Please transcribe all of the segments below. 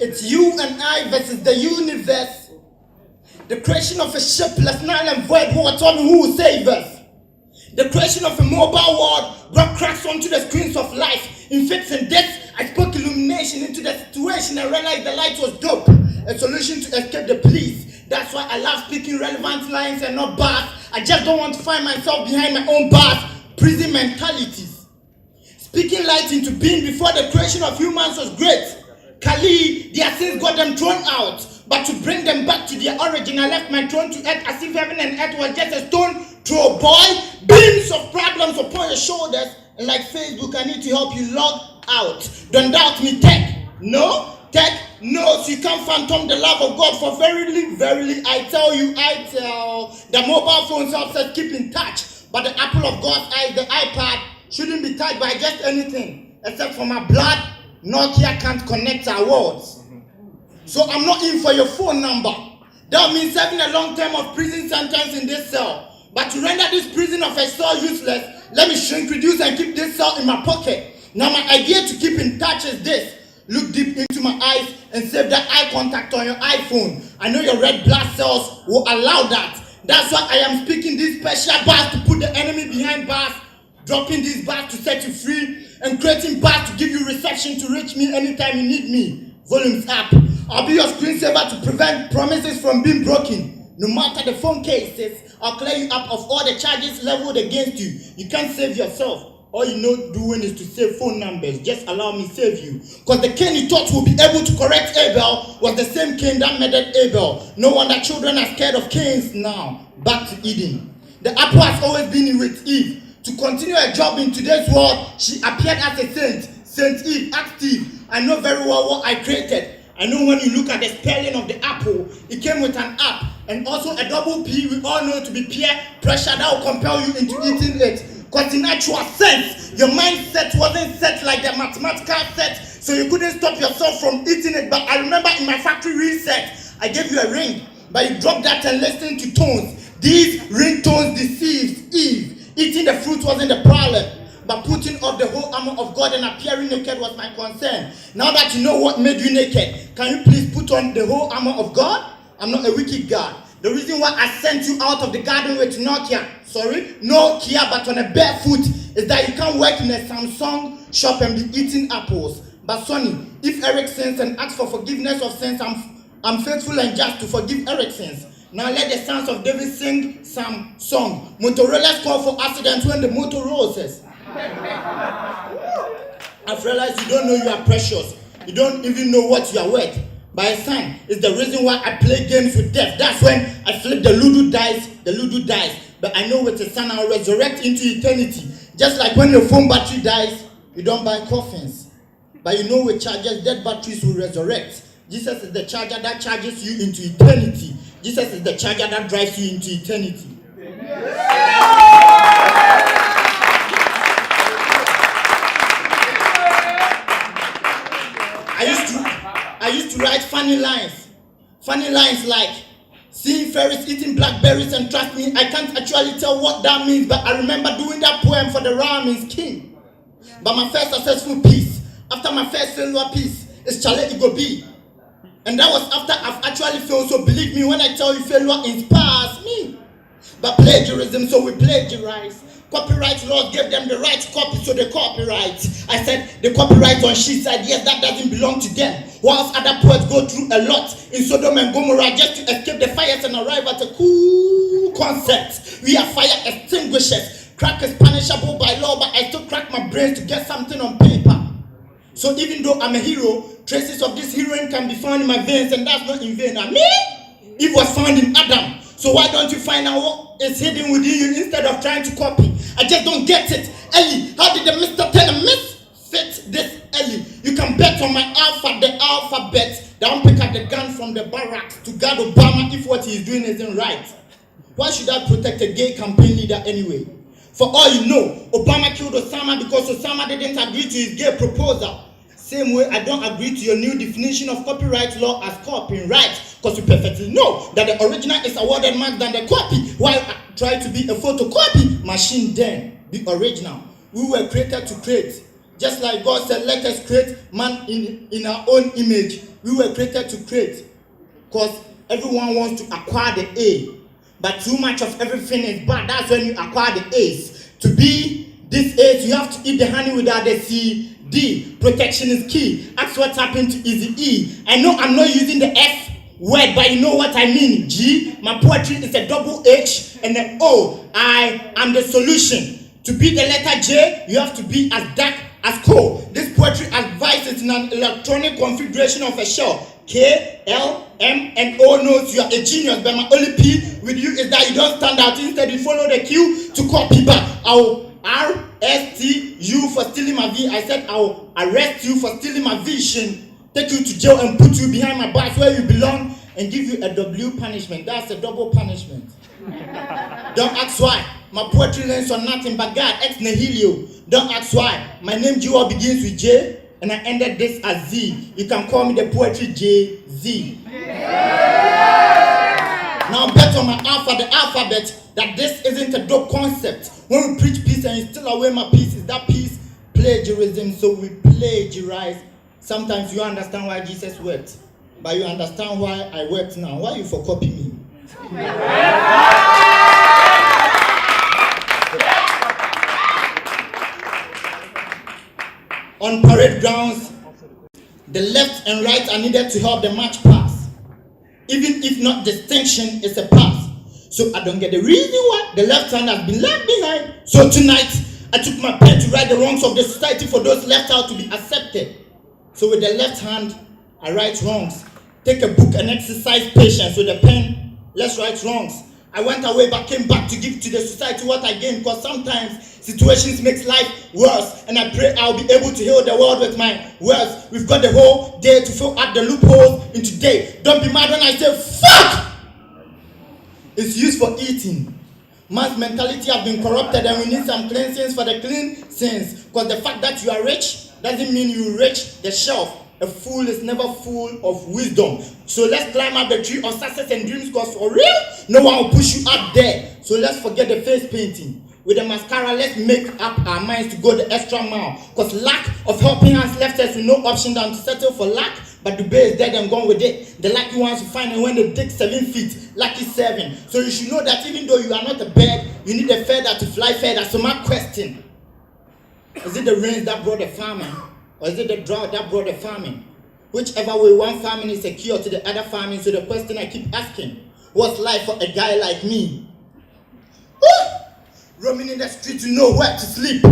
It's you and I versus the universe. The creation of a shapeless, null and void war told me who will save us. The creation of a mobile world brought cracks onto the screens of life. In fits and deaths, I spoke illumination into the situation and realized the light was dope. A solution to escape the police. That's why I love speaking relevant lines and not bars. I just don't want to find myself behind my own bars. Prison mentalities. Speaking light into being before the creation of humans was great. Kali, their sins got them thrown out. But to bring them back to their origin, I left my throne to earth as if heaven and earth was just a stone throw, boy. Beams of problems upon your shoulders. And like Facebook, I need to help you log out. Don't doubt me, tech. No? Tech? No, so you can't phantom the love of God. For verily, verily, I tell the mobile phones helps us keep in touch. But the apple of God's eye, the iPad, shouldn't be touched by just anything. Except for my blood, Nokia can't connect our words. So I'm not in for your phone number. That means serving a long term of prison sentence in this cell. But to render this prison of a cell useless, let me shrink, reduce, and keep this cell in my pocket. Now my idea to keep in touch is this. Look deep into my eyes and save that eye contact on your iPhone. I know your red blood cells will allow that. That's why I am speaking these special bars to put the enemy behind bars, dropping these bars to set you free, and creating bars to give you reception to reach me anytime you need me. Volumes up. I'll be your screensaver to prevent promises from being broken. No matter the phone cases, I'll clear you up of all the charges leveled against you. You can't save yourself. All you know doing is to save phone numbers. Just allow me save you. Because the Cain you thought would be able to correct Abel was the same Cain that murdered Abel. No wonder children are scared of Cains now. Back to Eden. The apple has always been with Eve. To continue her job in today's world, she appeared as a saint. Saint Eve, asked Eve, I know very well what I created. I know when you look at the spelling of the apple, it came with an app. And also a double P, we all know to be peer pressure that will compel you into eating it. Because in actual sense, your mindset wasn't set like the mathematical set, so you couldn't stop yourself from eating it. But I remember in my factory reset, I gave you a ring, but you dropped that and listened to tones. These ringtones deceived Eve. Eating the fruit wasn't the problem, but putting off the whole armor of God and appearing naked was my concern. Now that you know what made you naked, can you please put on the whole armor of God? I'm not a wicked God. The reason why I sent you out of the garden with Nokia, but on a bare foot, is that you can't work in a Samsung shop and be eating apples. But Sonny, if Eric sins and asks for forgiveness of sins, I'm faithful and just to forgive Eric sins. Now let the sons of David sing some song. Motorola's call for accident when the motor rolls. I've realized you don't know you are precious. You don't even know what you are worth. By son, it's the reason why I play games with death. That's when I flip the Ludo dice. But I know with the son I'll resurrect into eternity. Just like when your phone battery dies, you don't buy coffins. But you know with chargers, dead batteries will resurrect. Jesus is the charger that charges you into eternity. Jesus is the charger that drives you into eternity. I used to write funny lines like seeing fairies eating blackberries, and trust me, I can't actually tell what that means, but I remember doing that poem for the Ramin's King. But my first successful piece, after my first failure piece, is Chale Igobi. And that was after I've actually failed, so believe me when I tell you failure inspires me. But plagiarism, so we plagiarize. Copyright laws gave them the right to copy, so they copyright. I said the copyright on she said yes, that doesn't belong to them. Whilst other poets go through a lot in Sodom and Gomorrah just to escape the fires and arrive at a cool concept. We are fire extinguishers. Crack is punishable by law, but I still crack my brains to get something on paper. So even though I'm a hero, traces of this heroine can be found in my veins, and that's not in vain. I mean, it was found in Adam. So why don't you find out what is hidden within you instead of trying to copy? I just don't get it. Ellie, how did the Mr. Taylor misfit this Ellie? You can bet on my alphabet that I'll pick up the gun from the barracks to guard Obama if what he's doing isn't right. Why should I protect a gay campaign leader anyway? For all you know, Obama killed Osama because Osama didn't agree to his gay proposal. Same way, I don't agree to your new definition of copyright law as copyright, because you perfectly know that the original is awarded more than the copy. While I try to be a photocopy machine, then be original. We were created to create. Just like God said, let us create man in our own image. We were created to create. Because everyone wants to acquire the A. But too much of everything is bad. That's when you acquire the A's. To be this A's, you have to eat the honey without the C. D. Protection is key. Ask what happened to Easy E. I know I'm not using the F word, but you know what I mean. G. My poetry is a double H and an O. I am the solution. To be the letter J, you have to be as dark as coal. This poetry advises in an electronic configuration of a shell. K, L, M, and O notes you are a genius, but my only P with you is that you don't stand out. Instead, you follow the Q to copy back. I'll arrest you for stealing my V. I said I'll arrest you for stealing my vision, take you to jail and put you behind my bars where you belong, and give you a W punishment. That's a double punishment. Don't ask why. My poetry learns on nothing but God, ex nihilo. Don't ask why. My name Jewell begins with J, and I ended this as Z. You can call me the poetry J-Z. Now bet on my the alphabet, that this isn't a dope concept. When we preach peace and you steal away my peace, is that peace plagiarism? So we plagiarize. Sometimes you understand why Jesus wept, but you understand why I wept now. Why you for copy me? On parade grounds, the left and right are needed to help the march pass. Even if not distinction, it's a pass. So I don't get the reason why the left hand has been left behind. So tonight, I took my pen to right the wrongs of the society for those left out to be accepted. So with the left hand, I write wrongs. Take a book and exercise patience. With the pen, let's write wrongs. I went away but came back to give to the society what I gained, because sometimes situations makes life worse, and I pray I'll be able to heal the world with my words. We've got the whole day to fill up the loopholes in today. Don't be mad when I say fuck! It's used for eating. Man's mentality has been corrupted, and we need some cleansings for the clean sins, because the fact that you are rich doesn't mean you reach the shelf. A fool is never full of wisdom. So let's climb up the tree of success and dreams, because for real, no one will push you up there. So let's forget the face painting. With the mascara, let's make up our minds to go the extra mile. Because lack of helping hands left us with no option than to settle for lack. But the bear is dead and gone with it. The lucky ones will find it when they dig 7 feet. Lucky 7. So you should know that even though you are not a bird, you need a feather to fly further. So my question, is it the rains that brought the famine? Or is it the drought that brought the famine? Whichever way, one famine is a cure to the other famine. So the question I keep asking, what's life for a guy like me? Roaming in the street to know where to sleep.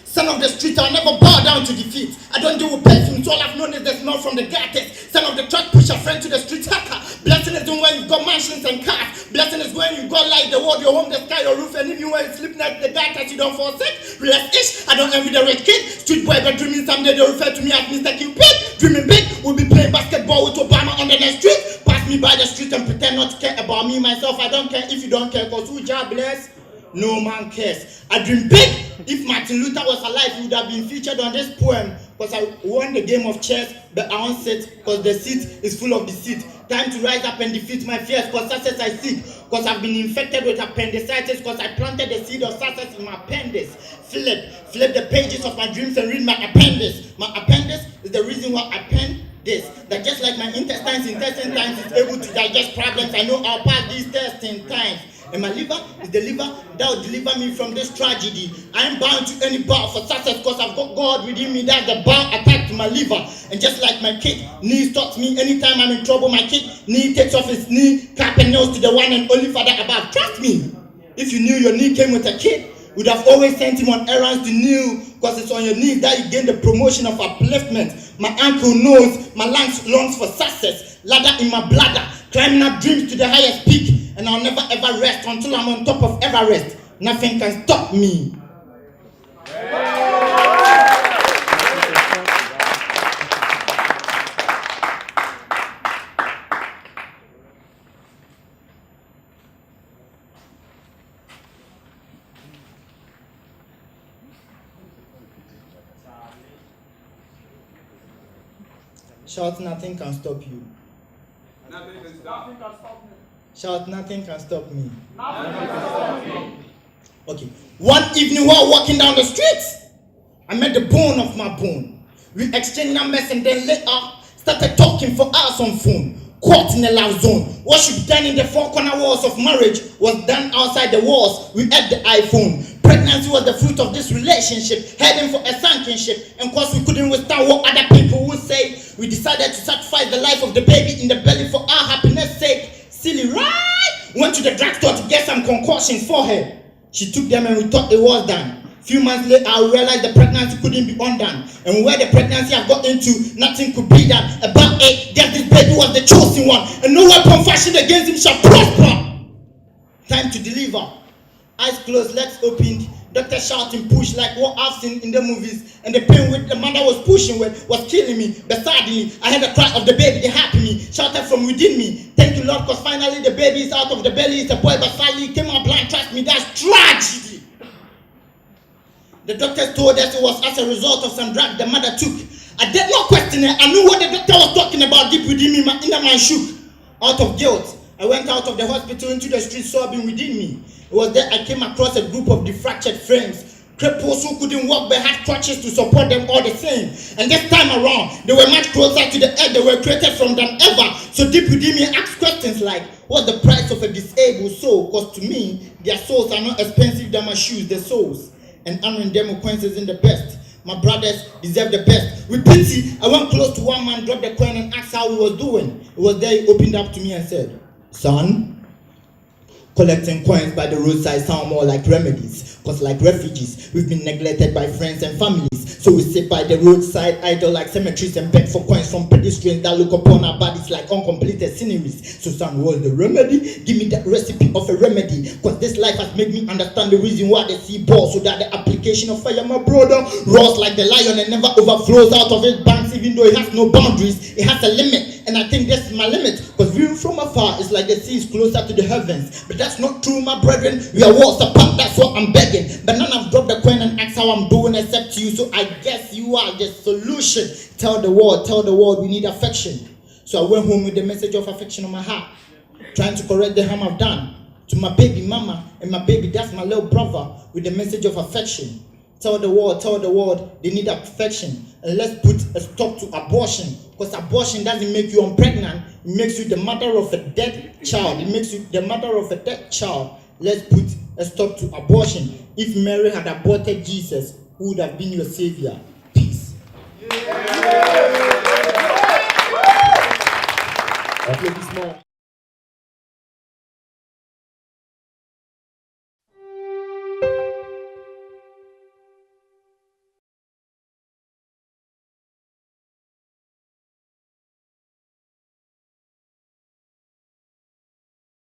Son of the street, I'll never bow down to defeat. I don't deal with perfume, so all I've known is the smell from the gutters. Son of the truck pusher, friend to the street hacker. Blessing is when you've got mansions and cars. Blessing is when you've got light, the world, your home, the sky, your roof, and even when you sleep at the gutters, you don't fall sick. Relax-ish, I don't envy the rich kid. Street boy, but dreaming someday they refer to me as Mr. Cupid. Dreaming big, we'll be playing basketball with Obama on the next street. Pass me by the street and pretend not to care about me, myself. I don't care if you don't care, because who job bless? No man cares. I dream big. If Martin Luther was alive, he would have been featured on this poem. Because I won the game of chess, but I won't sit, because the seat is full of deceit. Time to rise up and defeat my fears, because success I seek. Because I've been infected with appendicitis, because I planted the seed of success in my appendix. Flip the pages of my dreams and read my appendix. My appendix is the reason why I pen this. That just like my intestines in testing times is able to digest problems, I know I'll pass these testing times. And my liver is the liver that will deliver me from this tragedy. I am bound to any bow for success, because I've got God within me. That's the bow attack to my liver. And just like my kid knee stops me anytime I'm in trouble, my kid knee takes off his knee cap and nails to the one and only Father above. Trust me, if you knew your knee came with a kid, would have always sent him on errands to kneel, because it's on your knees that you gain the promotion of upliftment. My ankle knows my lungs longs for success. Ladder in my bladder, climbing up dreams to the highest peak. And I'll never ever rest until I'm on top of Everest. Nothing can stop me. Shout, nothing can stop you. Nothing can stop me. Shout, nothing can stop me. Nothing can stop me. Okay. One evening while walking down the street, I met the bone of my bone. We exchanged numbers and then later started talking for hours on phone. Caught in a love zone. What should be done in the four corner walls of marriage was done outside the walls. We had the iPhone. Pregnancy was the fruit of this relationship, heading for a sunken ship. And cause we couldn't withstand what other people would say, we decided to sacrifice the life of the baby in the belly for our happiness' sake. Silly, right? Went to the drugstore to get some concoctions for her. She took them and we thought it was done. Few months later, I realized the pregnancy couldn't be undone. And where the pregnancy I got into, nothing could be done. About 8, guess this baby was the chosen one. And no weapon fashioned against him shall prosper. Time to deliver. Eyes closed, legs opened. Doctor shouting, push like what I've seen in the movies. And the pain with the mother was pushing with was killing me. But suddenly, I heard the cry of the baby, they happy me. Shouted from within me. Thank you, Lord, because finally the baby is out of the belly. It's a boy, but sadly he came out blind. Trust me, that's tragedy. The doctors told us it was as a result of some drug the mother took. I did not question it. I knew what the doctor was talking about deep within me. My inner man shook. Out of guilt, I went out of the hospital into the street sobbing within me. It was there I came across a group of defractured friends. Cripples who couldn't walk but had crutches to support them all the same. And this time around, they were much closer to the earth they were created from than ever. So deep within me, I asked questions like, what's the price of a disabled soul? Because to me, their souls are not expensive than my shoes, their souls. And honoring them who coins isn't the best. My brothers deserve the best. With pity, I went close to one man, dropped the coin and asked how he was doing. It was there he opened up to me and said, son, collecting coins by the roadside sound more like remedies. Cause like refugees, we've been neglected by friends and families. So we sit by the roadside idle like cemeteries and beg for coins from pedestrians that look upon our bodies like uncompleted sceneries. So son, what's the remedy? Give me that recipe of a remedy. Cause this life has made me understand the reason why the sea balls, so that the application of fire, my brother, roars like the lion and never overflows out of its banks, even though it has no boundaries. It has a limit. And I think this is my limit. Cause viewing from afar is like the sea is closer to the heavens. But that's not true, my brethren. We are worlds apart, that's what I'm begging. But none have dropped the coin and asked how I'm doing except you. So I guess you are the solution. Tell the world we need affection. So I went home with the message of affection on my heart, trying to correct the harm I've done to my baby mama and my baby, that's my little brother, with the message of affection. Tell the world they need affection. And let's put a stop to abortion. Because abortion doesn't make you unpregnant. It makes you the mother of a dead child. It makes you the mother of a dead child. Let's put a stop to abortion. If Mary had aborted Jesus, who would have been your savior? Peace. Yeah.